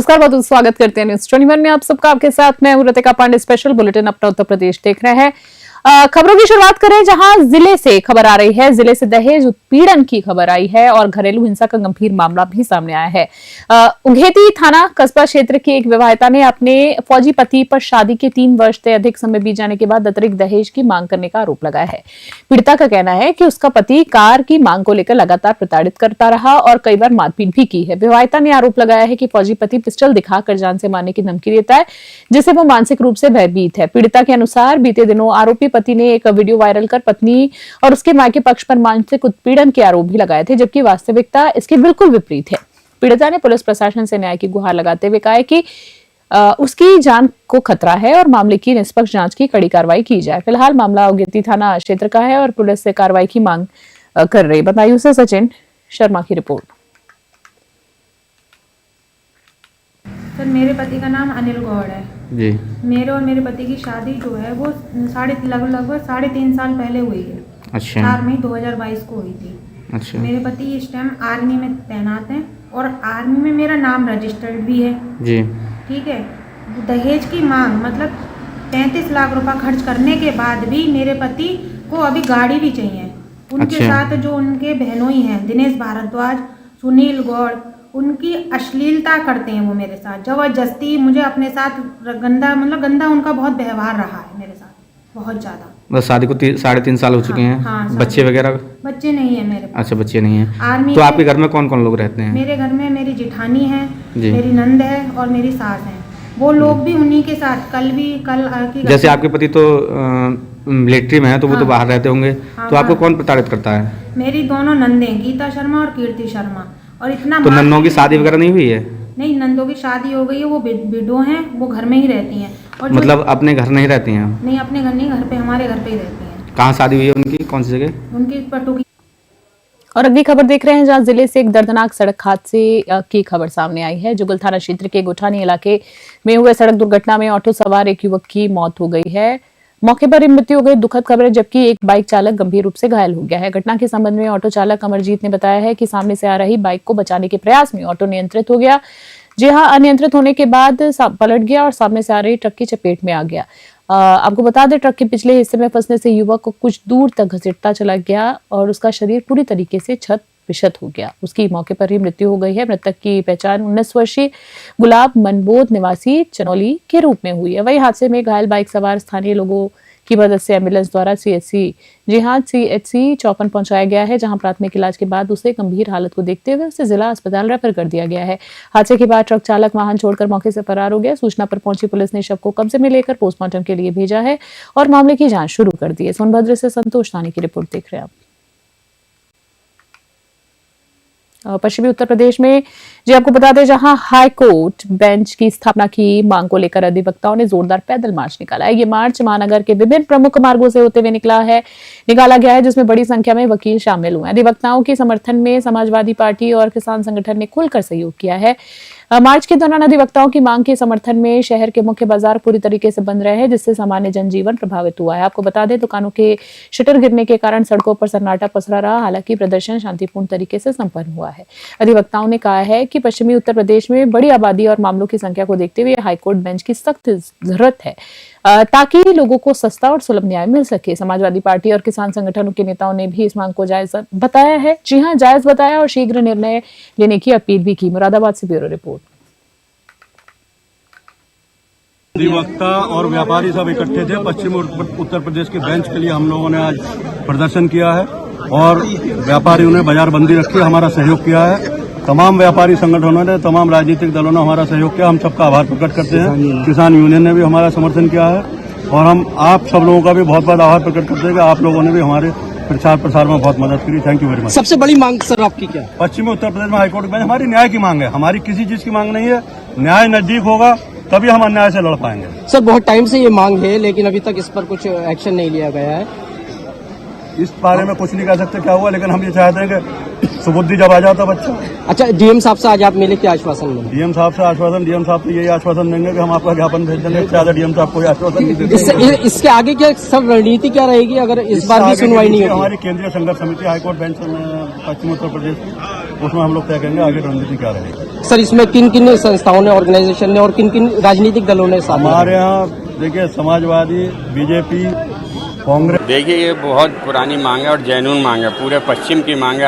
नमस्कार, बहुत स्वागत करते हैं न्यूज 21 में आप सबका। आपके साथ मैं हूं रितिका पांडे। स्पेशल बुलेटिन अपना उत्तर प्रदेश देख रहे हैं। खबरों की शुरुआत करें जहां जिले से खबर आ रही है। जिले से दहेज उत्पीड़न की खबर आई है और घरेलू हिंसा का गंभीर मामला भी सामने आया है। उघेती थाना कस्बा क्षेत्र की एक विवाहिता ने अपने फौजी पति पर शादी के 3 वर्ष से अधिक समय बीत जाने के बाद अतिरिक्त दहेज की मांग करने का आरोप लगाया है। पीड़िता का कहना है कि उसका पति कार की मांग को लेकर लगातार प्रताड़ित करता रहा और कई बार मारपीट भी की है। विवाहिता ने आरोप लगाया है कि फौजी पति पिस्टल दिखाकर जान से मारने की धमकी देता है, जिससे वो मानसिक रूप से भयभीत है। पीड़िता के अनुसार बीते दिनों आरोपी पति ने एक वीडियो वायरल कर पत्नी और उसके मायके पक्ष पर मानसिक उत्पीड़न के आरोप भी लगाए थे, जबकि वास्तविकता इसके बिल्कुल विपरीत है। पीड़िता ने पुलिस प्रशासन से न्याय की गुहार लगाते हुए कहा है कि उसकी जान को खतरा है और मामले की निष्पक्ष जांच की कड़ी कार्रवाई की जाए। फिलहाल मामला उघेती थाना क्षेत्र का है और पुलिस से कार्रवाई की मांग कर रही। बताइए उसे सचिन शर्मा की रिपोर्ट। सर, मेरे पति का नाम अनिल गौड़ है जी। मेरे और मेरे पति की शादी जो है वो लगभग 3.5 साल पहले हुई है। अच्छा। 4 मई 2022 को हुई थी। अच्छा। मेरे पति इस टाइम आर्मी में तैनात हैं और आर्मी में मेरा नाम रजिस्टर्ड भी है जी। ठीक है। दहेज की मांग मतलब 35 लाख रुपए खर्च करने के बाद भी मेरे पति को अभी गाड़ी भी चाहिए। उनके अच्छा। साथ जो उनके बहनोई हैं दिनेश भारद्वाज, सुनील गौड़, उनकी अश्लीलता करते हैं वो मेरे साथ, जबरदस्ती मुझे अपने साथ गंदा उनका बहुत व्यवहार रहा है मेरे साथ, बहुत ज्यादा। बस शादी को 3.5 साल हो चुके हैं। हाँ, बच्चे वगैरह? बच्चे नहीं है मेरे पास। अच्छा, बच्चे नहीं हैं। आर्मी तो आपके घर में कौन कौन लोग रहते हैं? मेरे घर में मेरी जिठानी है, जी। मेरी नंद है और मेरी सास है। वो लोग भी उन्हीं के साथ कल की जैसे आपके पति तो मिलिट्री में है, तो वो तो बाहर रहते होंगे। तो आपको कौन प्रताड़ित करता है? मेरी दोनों नंदे, गीता शर्मा और कीर्ति शर्मा। और इतना तो नंदों की शादी वगैरह नहीं हुई है? नहीं, नंदों की शादी हो गई है, वो विडो हैं, वो घर में ही रहती हैं। और मतलब अपने घर नहीं रहती हैं? नहीं, अपने घर नहीं, घर पे हमारे घर पे ही रहती हैं। कहाँ शादी हुई है उनकी, कौन सी जगह? उनकी पटुकी। और अगली खबर देख रहे हैं जहां जिले से एक दर्दनाक सड़क हादसे की खबर सामने आई है। जुगल थाना क्षेत्र के गोठानी इलाके में हुए सड़क दुर्घटना में ऑटो सवार एक युवक की मौत हो गई है। मौके पर ही मृत्यु हो गई। दुखद खबर है, जबकि एक बाइक चालक गंभीर रूप से घायल हो गया है। घटना के संबंध में ऑटो चालक अमरजीत ने बताया है कि सामने से आ रही बाइक को बचाने के प्रयास में ऑटो नियंत्रित हो गया। जी हां, अनियंत्रित होने के बाद पलट गया और सामने से आ रही ट्रक की चपेट में आ गया। आपको बता दें, ट्रक के पिछले हिस्से में फंसने से युवक को कुछ दूर तक घसीटता चला गया और उसका शरीर पूरी तरीके से क्षत विक्षत हो गया। उसकी मौके पर ही मृत्यु हो गई है। मृतक की पहचान 19 वर्षीय गुलाब मनबोध निवासी चनौली के रूप में हुई है। वही हादसे में घायल बाइक सवार स्थानीय लोगों की मदद से एम्बुलेंस द्वारा सीएचसी 54 पहुंचाया गया है, जहां प्राथमिक इलाज के बाद उसे गंभीर हालत को देखते हुए उसे जिला अस्पताल रेफर कर दिया गया है। हादसे के बाद ट्रक चालक वाहन छोड़कर मौके से फरार हो गया। सूचना पर पहुंची पुलिस ने शव को कब्जे में लेकर पोस्टमार्टम के लिए भेजा है और मामले की जांच शुरू कर दी है। सोनभद्र से संतोष नानी की रिपोर्ट देख रहे हैं आप। पश्चिमी उत्तर प्रदेश में जी आपको बता दें, जहां हाई कोर्ट बेंच की स्थापना की मांग को लेकर अधिवक्ताओं ने जोरदार पैदल मार्च निकाला है। ये मार्च महानगर के विभिन्न प्रमुख मार्गों से होते हुए निकाला गया है, जिसमें बड़ी संख्या में वकील शामिल हुए। अधिवक्ताओं के समर्थन में समाजवादी पार्टी और किसान संगठन ने खुलकर सहयोग किया है। मार्च के दौरान अधिवक्ताओं की मांग के समर्थन में शहर के मुख्य बाजार पूरी तरीके से बंद रहे हैं, जिससे सामान्य जनजीवन प्रभावित हुआ है। आपको बता दें, दुकानों के शटर गिरने के कारण सड़कों पर सन्नाटा पसरा रहा। हालांकि प्रदर्शन शांतिपूर्ण तरीके से संपन्न हुआ है। अधिवक्ताओं ने कहा है कि पश्चिमी उत्तर प्रदेश में बड़ी आबादी और मामलों की संख्या को देखते हुए हाईकोर्ट बेंच की सख्त जरूरत है, ताकि लोगों को सस्ता और सुलभ न्याय मिल सके। समाजवादी पार्टी और किसान संगठनों के नेताओं ने भी इस मांग को जायज बताया है। जी हां, जायज बताया और शीघ्र निर्णय लेने की अपील भी की। मुरादाबाद से ब्यूरो रिपोर्ट। अधिवक्ता और व्यापारी सब इकट्ठे थे। पश्चिम उत्तर प्रदेश के बेंच के लिए हम लोगों ने आज प्रदर्शन किया है और व्यापारियों ने बाजारबंदी रखी, हमारा सहयोग किया है। तमाम व्यापारी संगठनों ने, तमाम राजनीतिक दलों ने हमारा सहयोग किया। हम सबका आभार प्रकट करते हैं। किसान यूनियन ने भी हमारा समर्थन किया है और हम आप सब लोगों का भी बहुत बहुत आभार प्रकट करते हैं कि आप लोगों ने भी हमारे प्रचार प्रसार में बहुत मदद करी। Thank you very much. सबसे बड़ी मांग सर आपकी क्या? पश्चिमी उत्तर प्रदेश में हाईकोर्ट बेंच हमारी न्याय की मांग है, हमारी किसी चीज की मांग नहीं है। न्याय नजदीक होगा तभी हम अन्याय से लड़ पाएंगे। सर, बहुत टाइम से ये मांग है, लेकिन अभी तक इस पर कुछ एक्शन नहीं लिया गया है। इस बारे में कुछ नहीं कह सकते क्या हुआ, लेकिन हम ये चाहते हैं कि सुबुद्धि जब आ जाता बच्चा। अच्छा, डीएम साहब से आज आप मिले, क्या आश्वासन मिले? डीएम साहब से आश्वासन, डीएम साहब तो यही आश्वासन देंगे कि हम आपका ज्ञापन भेज देंगे। ज्यादा डीएम साहब कोई आश्वासन नहीं देंगे। इसके आगे क्या सब रणनीति क्या रहेगी अगर इस बार भी सुनवाई नहीं होगी? हमारी केंद्रीय संघर्ष समिति हाईकोर्ट बेंच में पश्चिम उत्तर प्रदेश की उसमें हम लोग तय करेंगे आगे रणनीति क्या रहेगी। सर इसमें किन किन संस्थाओं ने, ऑर्गेनाइजेशन ने और किन किन राजनीतिक दलों ने साथ में? हमारे यहाँ देखिए समाजवादी, बीजेपी, कांग्रेस। देखिए ये बहुत पुरानी मांग है और जेन्युइन मांग है, पूरे पश्चिम की मांग है।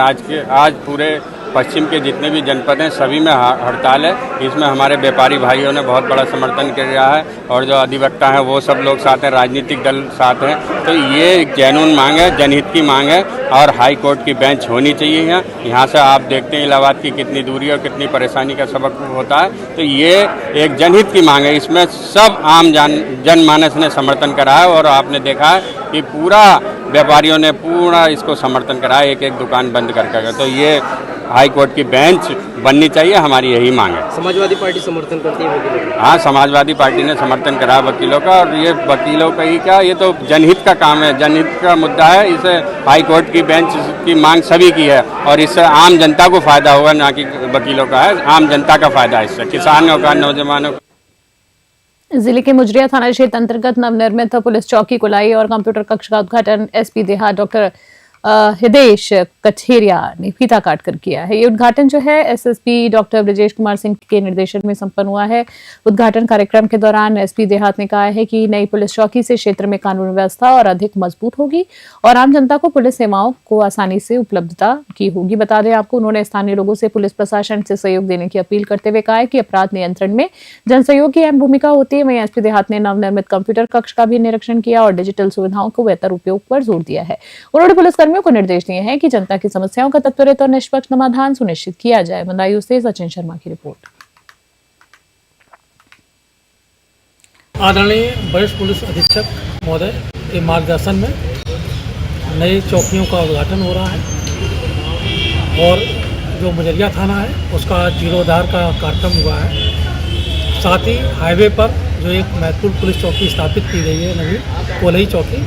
आज पूरे पश्चिम के जितने भी जनपद हैं सभी में हड़ताल है। इसमें हमारे व्यापारी भाइयों ने बहुत बड़ा समर्थन किया है और जो अधिवक्ता हैं वो सब लोग साथ हैं, राजनीतिक दल साथ हैं। तो ये एक जेन्युइन मांग है, जनहित की मांग है और हाई कोर्ट की बेंच होनी चाहिए यहाँ से। आप देखते हैं इलाहाबाद की कितनी दूरी और कितनी परेशानी का सबक होता है। तो ये एक जनहित की मांग है, इसमें सब आम जनमानस ने समर्थन करा है और आपने देखा है कि पूरा व्यापारियों ने पूरा इसको समर्थन करा है, एक एक दुकान बंद करके। तो ये हाई कोर्ट की बेंच बननी चाहिए, हमारी यही मांग है। समाजवादी पार्टी समर्थन करती है वकीलों का? हाँ, समाजवादी पार्टी ने समर्थन करा वकीलों का और ये वकीलों का ही क्या, ये तो जनहित का काम है, जनहित का मुद्दा है। इसे हाई कोर्ट की बेंच की मांग सभी की है और इससे आम जनता को फायदा होगा, ना कि वकीलों का है। आम जनता का फायदा है इससे, किसानों का, नौजवानों का। जिले के मुजरिया थाना क्षेत्र अंतर्गत नवनिर्मित पुलिस चौकी कुलाई और कंप्यूटर कक्ष का उद्घाटन एसपी देहात डॉक्टर हिदेश कछेरिया ने फीता काटकर किया है। ये उद्घाटन जो है एसएसपी डॉक्टर ब्रजेश कुमार सिंह के निर्देशन में संपन्न हुआ है। उद्घाटन कार्यक्रम के दौरान एसपी देहात ने कहा है कि नई पुलिस चौकी से क्षेत्र में कानून व्यवस्था और अधिक मजबूत होगी और आम जनता को पुलिस सेवाओं को आसानी से उपलब्धता की होगी। बता दें आपको, उन्होंने स्थानीय लोगों से पुलिस प्रशासन से सहयोग देने की अपील करते हुए कहा है कि अपराध नियंत्रण में जन सहयोग की अहम भूमिका होती है। वहीं एसपी देहात ने नवनिर्मित कंप्यूटर कक्ष का भी निरीक्षण किया और डिजिटल सुविधाओं को बेहतर उपयोग पर जोर दिया है। उन्होंने पुलिस को निर्देश दिए हैं कि जनता की समस्याओं का त्वरित और निष्पक्ष समाधान सुनिश्चित किया जाए। बदायूं से सचिन शर्मा की रिपोर्ट। आदरणीय वरिष्ठ पुलिस अधीक्षक महोदय के मार्गदर्शन में नई चौकियों का उद्घाटन हो रहा है और जो मुजरिया थाना है उसका जीर्णोद्धार का कार्यक्रम हुआ है। साथ ही हाईवे पर जो एक महत्वपूर्ण पुलिस चौकी स्थापित की गई है, नवी कोलई चौकी,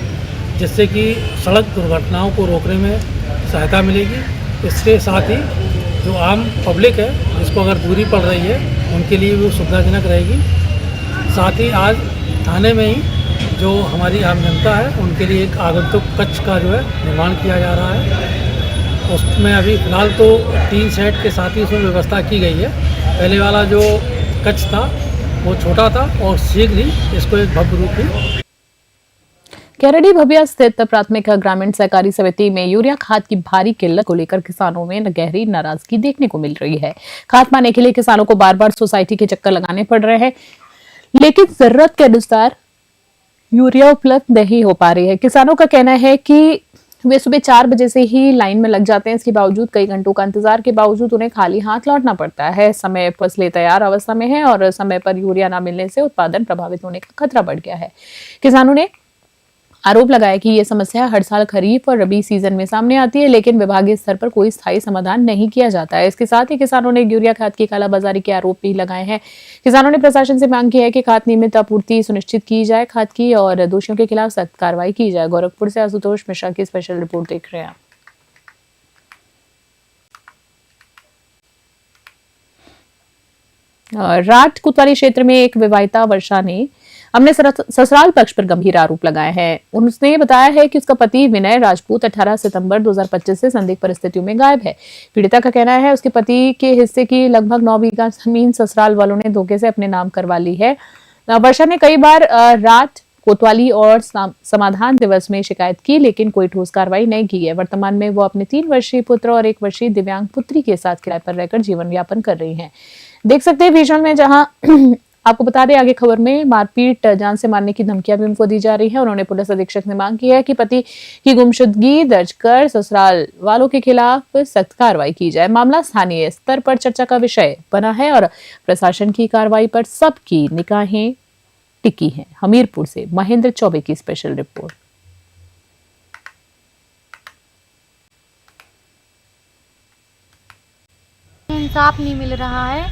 जिससे कि सड़क दुर्घटनाओं को रोकने में सहायता मिलेगी। इसके साथ ही जो आम पब्लिक है जिसको अगर दूरी पड़ रही है उनके लिए वो सुविधाजनक रहेगी। साथ ही आज थाने में ही जो हमारी आम जनता है उनके लिए एक आगंतुक कक्ष का जो है निर्माण किया जा रहा है। उसमें अभी फ़िलहाल तो 3 सेट के साथ ही उसमें व्यवस्था की गई है। पहले वाला जो कक्ष था वो छोटा था और शीघ्र ही इसको एक भव्य रूप दी। केरडी भबिया स्थित प्राथमिक ग्रामीण सहकारी समिति में यूरिया खाद की भारी किल्लत को लेकर किसानों में गहरी नाराजगी देखने को मिल रही है। खाद पाने के लिए किसानों को बार बार सोसाइटी के चक्कर लगाने पड़ रहे हैं, लेकिन जरूरत के अनुसार यूरिया उपलब्ध नहीं हो पा रही है। किसानों का कहना है कि वे सुबह 4 बजे से ही लाइन में लग जाते हैं। इसके बावजूद कई घंटों का इंतजार के बावजूद उन्हें खाली हाथ लौटना पड़ता है। समय फसलें तैयार अवस्था में है और समय पर यूरिया न मिलने से उत्पादन प्रभावित होने का खतरा बढ़ गया है। किसानों ने आरोप लगाया कि ये समस्या हर साल खरीफ और रबी सीजन में सामने आती है, लेकिन विभागीय स्तर पर कोई स्थायी समाधान नहीं किया जाता है। इसके साथ ही किसानों ने यूरिया खाद की कालाबाजारी के आरोप भी लगाए हैं। किसानों ने प्रशासन से मांग की है कि खाद नियमित आपूर्ति सुनिश्चित की जाए खाद की और दोषियों के खिलाफ सख्त कार्रवाई की जाए। गोरखपुर से आशुतोष मिश्रा की स्पेशल रिपोर्ट देख रहे हैं। राट कोतवाली क्षेत्र में एक विवाहिता वर्षा ने हमने ससुराल पक्ष पर गंभीर आरोप लगाए हैं। उसने बताया है कि उसका पति विनय राजपूत 18 सितंबर 2025 से संदिग्ध परिस्थितियों में गायब है। पीड़िता का कहना है उसके पति के हिस्से की लगभग 9 बीघा जमीन ससुराल वालों ने धोखे से अपने नाम करवा ली है। वर्षा ने कई बार राट कोतवाली और समाधान दिवस में शिकायत की, लेकिन कोई ठोस कार्रवाई नहीं की है। वर्तमान में वो अपने 3 वर्षीय पुत्र और 1 वर्षीय दिव्यांग पुत्री के साथ किराए पर रहकर जीवन यापन कर रही हैं। देख सकते हैं विजुअल में, जहां आपको बता दें आगे खबर में मारपीट, जान से मारने की धमकियां भी उनको दी जा रही है। उन्होंने पुलिस अधीक्षक से मांग की है कि पति की गुमशुदगी दर्ज कर ससुराल वालों के खिलाफ सख्त कार्रवाई की जाए। मामला स्थानीय स्तर पर चर्चा का विषय बना है और प्रशासन की कार्रवाई पर सबकी निगाहें टिकी हैं। हमीरपुर से महेंद्र चौबे की स्पेशल रिपोर्ट। इंसाफ नहीं मिल रहा है।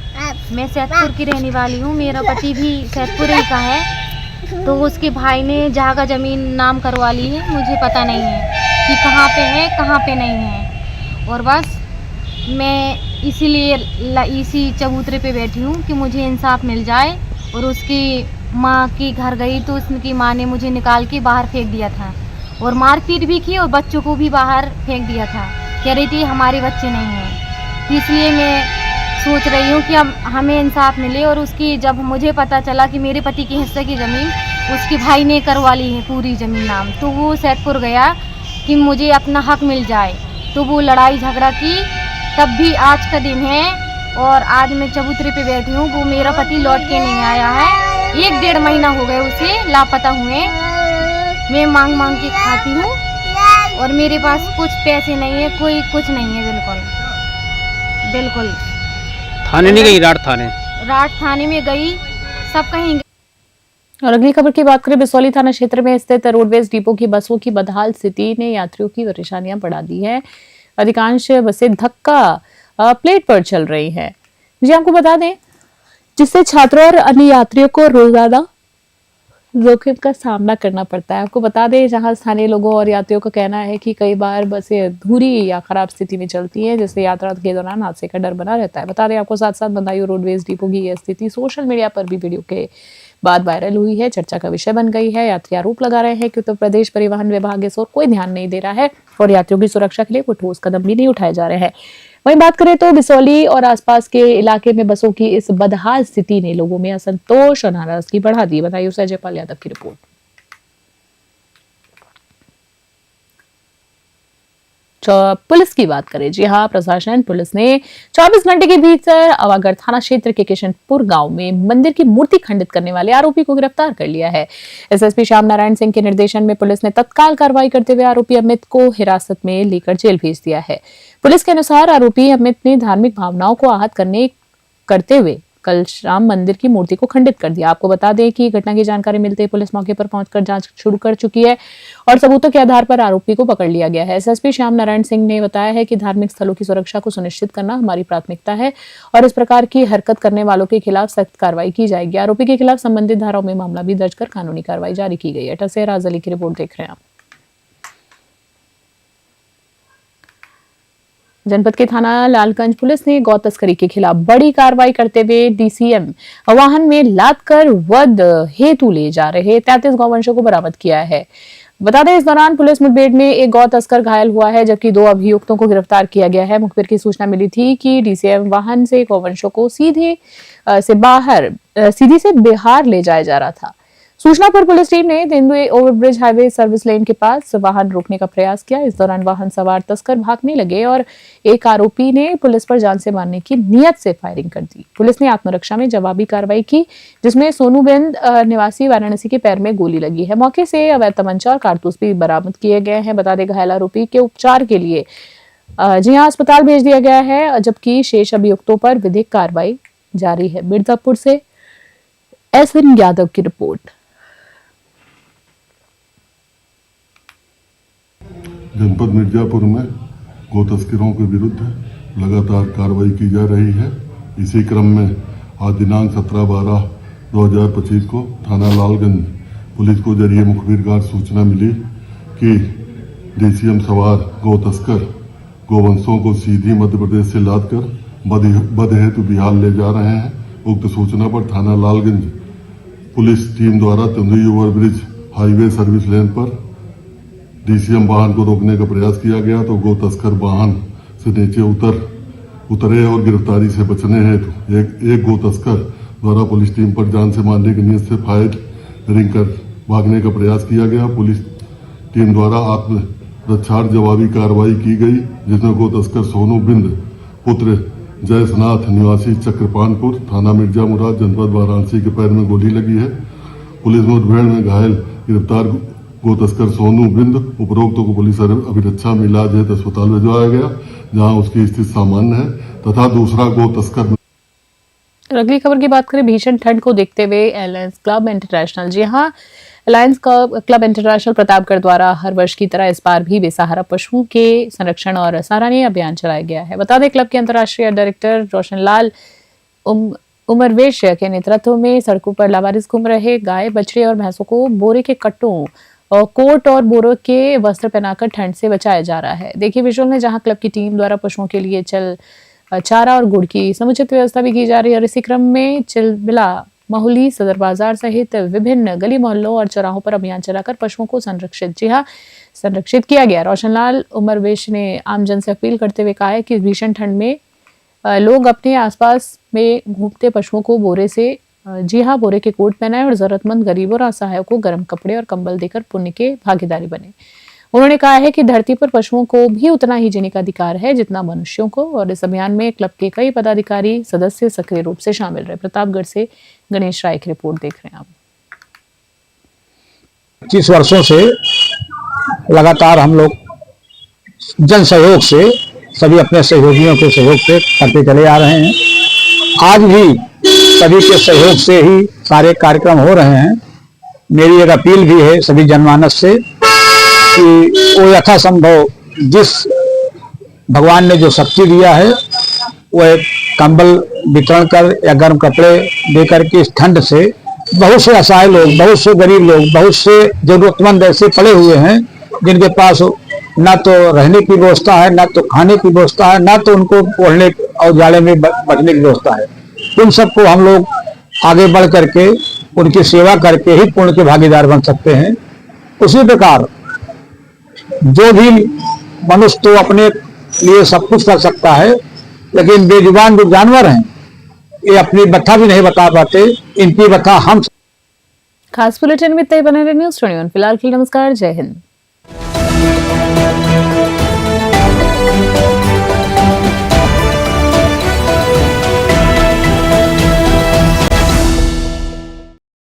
मैं सैदपुर की रहने वाली हूँ, मेरा पति भी सैदपुर ही का है, तो उसके भाई ने जगह ज़मीन नाम करवा ली है। मुझे पता नहीं है कि कहाँ पे है कहाँ पे नहीं है, और बस मैं इसीलिए इसी चबूतरे पे बैठी हूँ कि मुझे इंसाफ मिल जाए। और उसकी माँ के घर गई तो उसकी माँ ने मुझे निकाल के बाहर फेंक दिया था और मारपीट भी की और बच्चों को भी बाहर फेंक दिया था। कह रही थी हमारे बच्चे नहीं हैं। तो इसलिए मैं सोच रही हूँ कि अब हमें इंसाफ मिले। और उसकी जब मुझे पता चला कि मेरे पति के हिस्से की ज़मीन उसके भाई ने करवा ली है पूरी ज़मीन नाम, तो वो सैदपुर गया कि मुझे अपना हक मिल जाए, तो वो लड़ाई झगड़ा की। तब भी आज का दिन है और आज मैं चबूतरे पे बैठी हूँ। वो मेरा पति लौट के नहीं आया है, 1-1.5 महीना हो गए उसे लापता हुए। मैं मांग मांग के खाती हूँ और मेरे पास कुछ पैसे नहीं है, कोई कुछ नहीं है। बिल्कुल बिल्कुल। थाने नहीं गई? राठ थाने में गई, सब कहीं। और अगली खबर की बात करें, बिसौली थाना क्षेत्र में स्थित रोडवेज डिपो की बसों की बदहाल स्थिति ने यात्रियों की परेशानियां बढ़ा दी है। अधिकांश बसें धक्का प्लेट पर चल रही हैं। जी आपको बता दें, जिससे छात्रों और अन्य यात्रियों को रोजाना जोखिम का सामना करना पड़ता है। आपको बता दें, जहां स्थानीय लोगों और यात्रियों का कहना है कि कई बार बसें अधूरी या खराब स्थिति में चलती हैं, जिससे यात्रा के दौरान हादसे का डर बना रहता है। बता दें आपको साथ साथ बदायूं रोडवेज डिपो की यह स्थिति सोशल मीडिया पर भी वीडियो के बाद वायरल हुई है, चर्चा का विषय बन गई है। यात्री आरोप लगा रहे हैं कि उत्तर प्रदेश परिवहन विभाग इस ओर कोई ध्यान नहीं दे रहा है और यात्रियों की सुरक्षा के लिए कोई ठोस कदम भी नहीं उठाए जा रहे हैं। वहीं बात करें तो बिसौली और आसपास के इलाके में बसों की इस बदहाल स्थिति ने लोगों में असंतोष और नाराजगी बढ़ा दी। बताइए उसे जयपाल यादव की रिपोर्ट। पुलिस की बात करें, जी हाँ, प्रशासन पुलिस ने 24 घंटे के भीतर अवागढ़ थाना क्षेत्र के किशनपुर गांव में मंदिर की मूर्ति खंडित करने वाले आरोपी को गिरफ्तार कर लिया है। एसएसपी श्याम नारायण सिंह के निर्देशन में पुलिस ने तत्काल कार्रवाई करते हुए आरोपी अमित को हिरासत में लेकर जेल भेज दिया है। पुलिस के अनुसार आरोपी अमित ने धार्मिक भावनाओं को आहत करते हुए कल शाम मंदिर की मूर्ति को खंडित कर दिया। आपको बता दें कि घटना की जानकारी मिलते ही पुलिस मौके पर पहुंचकर जांच शुरू कर चुकी है और सबूतों के आधार पर आरोपी को पकड़ लिया गया है। एसएसपी श्याम नारायण सिंह ने बताया है कि धार्मिक स्थलों की सुरक्षा को सुनिश्चित करना हमारी प्राथमिकता है और इस प्रकार की हरकत करने वालों के खिलाफ सख्त कार्रवाई की जाएगी। आरोपी के खिलाफ संबंधित धाराओं में मामला भी दर्ज कर कानूनी कार्रवाई जारी की गई है। टसे राज अली की रिपोर्ट देख रहे हैं आप। जनपद के थाना लालगंज पुलिस ने गौ तस्करी के खिलाफ बड़ी कार्रवाई करते हुए डीसीएम वाहन में लाद कर वध हेतु ले जा रहे 33 गौवंशों को बरामद किया है। बता दें, इस दौरान पुलिस मुठभेड़ में एक गौ तस्कर घायल हुआ है, जबकि 2 अभियुक्तों को गिरफ्तार किया गया है। मुखबिर की सूचना मिली थी कि डीसीएम वाहन से गौवंशों को सीधी से बिहार ले जाया जा रहा था। सूचना पर पुलिस टीम ने तेंदुए ओवरब्रिज हाईवे सर्विस लेन के पास वाहन रोकने का प्रयास किया। इस दौरान वाहन सवार तस्कर भागने लगे और एक आरोपी ने पुलिस पर जान से मारने की नियत से फायरिंग कर दी। पुलिस ने आत्मरक्षा में जवाबी कार्रवाई की, जिसमें सोनूबिंद निवासी वाराणसी के पैर में गोली लगी है। मौके से अवैध तमंचा और कारतूस भी बरामद किए गए हैं। बता दें, घायल आरोपी के उपचार के लिए जी हाँ अस्पताल भेज दिया गया है, जबकि शेष अभियुक्तों पर विधिक कार्रवाई जारी है। मिर्जापुर से एसएन यादव की रिपोर्ट। जनपद मिर्जापुर में गौ तस्करों के विरुद्ध लगातार कार्रवाई की जा रही है। इसी क्रम में आज दिनांक 17/12/2025 को थाना लालगंज पुलिस को जरिए मुखबिरगार सूचना मिली कि डीसीएम सवार गौ तस्कर गौवंशों को सीधी मध्य प्रदेश से लादकर वध हेतु बिहार ले जा रहे हैं। उक्त सूचना पर थाना लालगंज पुलिस टीम द्वारा तेंदुई ओवरब्रिज हाईवे सर्विस लेन पर डीसीएम वाहन को रोकने का प्रयास किया गया, तो गौ तस्कर वाहन से नीचे उतरे और गिरफ्तारी से बचने हेतु एक गौ तस्कर द्वारा पुलिस टीम पर जान से मारने की नीयत से फायरिंग कर भागने का प्रयास किया गया। पुलिस टीम द्वारा आत्मरक्षार्थ जवाबी कार्रवाई की गई, जिसमें गौ तस्कर सोनू बिंद पुत्र जयसनाथ निवासी चक्रपानपुर थाना मिर्जा मुराद जनपद वाराणसी के पैर में गोली लगी है। पुलिस मुठभेड़ में घायल गिरफ्तार गौ तस्कर सोनू बिंद उपरोक्त को पुलिस अभिरक्षा में इलाज हेतु अस्पताल भिजवाया गया, जहां उसकी स्थिति सामान्य है, तथा दूसरा गौ तस्कर। अगली खबर की बात करें, भीषण ठंड को देखते हुए अलायंस क्लब इंटरनेशनल, जी हाँ, अलायंस क्लब इंटरनेशनल प्रतापगढ़ द्वारा हर वर्ष की तरह इस बार भी बेसहारा पशुओं के संरक्षण और सराहनीय अभियान चलाया गया है। बता दें, क्लब के अंतर्राष्ट्रीय डायरेक्टर रोशनलाल उमरवेश के नेतृत्व में सड़कों पर लावारिस घूम रहे गाय, बछड़े और भैंसों को बोरे के कट्टों और कोट और बोरों के वस्त्र पहनाकर ठंड से बचाया जा रहा है। देखिए विजुअल में, जहां क्लब की टीम द्वारा पशुओं के लिए चारा और गुड़ की समुचित व्यवस्था भी की जा रही है और इसी क्रम में चिलबिला, महुली, सदर बाजार सहित विभिन्न गली मोहल्लों और चौराहों पर अभियान चलाकर पशुओं को संरक्षित किया गया। रोशनलाल उमरवेश ने आमजन से अपील करते हुए कहा है कि भीषण ठंड में लोग अपने आसपास में घूमते पशुओं को बोरे से जी हाँ बोरे के कोट पहनाए और जरूरतमंद गरीबों और असहायों को गर्म कपड़े और कंबल देकर पुण्य के भागीदारी बने। उन्होंने कहा है कि धरती पर पशुओं को भी उतना ही जीने का अधिकार है जितना मनुष्यों को, और इस अभियान में क्लब के कई पदाधिकारी सदस्य सक्रिय रूप से शामिल रहे। प्रतापगढ़ से गणेश राय की रिपोर्ट देख रहे हैं आप। 25 वर्षों से लगातार हम लोग जन सहयोग से सभी अपने सहयोगियों के सहयोग से करते चले आ रहे हैं। आज भी सभी के सहयोग से ही सारे कार्यक्रम हो रहे हैं। मेरी एक अपील भी है सभी जनमानस से कि वो यथासंभव जिस भगवान ने जो शक्ति दिया है वह कंबल वितरण कर या गर्म कपड़े देकर के इस ठंड से बहुत से असहाय लोग, बहुत से गरीब लोग, बहुत से जरूरतमंद ऐसे पड़े हुए हैं जिनके पास ना तो रहने की व्यवस्था है, ना तो खाने की व्यवस्था है, ना तो उनको ओढ़ने और जाड़े में बचने की व्यवस्था है। उन सबको हम लोग आगे बढ़ करके उनकी सेवा करके ही पुण्य के भागीदार बन सकते हैं। उसी प्रकार जो भी मनुष्य तो अपने लिए सब कुछ कर सकता है, लेकिन बेजुबान जो जानवर हैं ये अपनी व्यथा भी नहीं बता पाते, इनकी व्यथा हम। खास बुलेटिन में तय बने रहे न्यूज़ 21। फिलहाल के लिए नमस्कार, जय हिंद।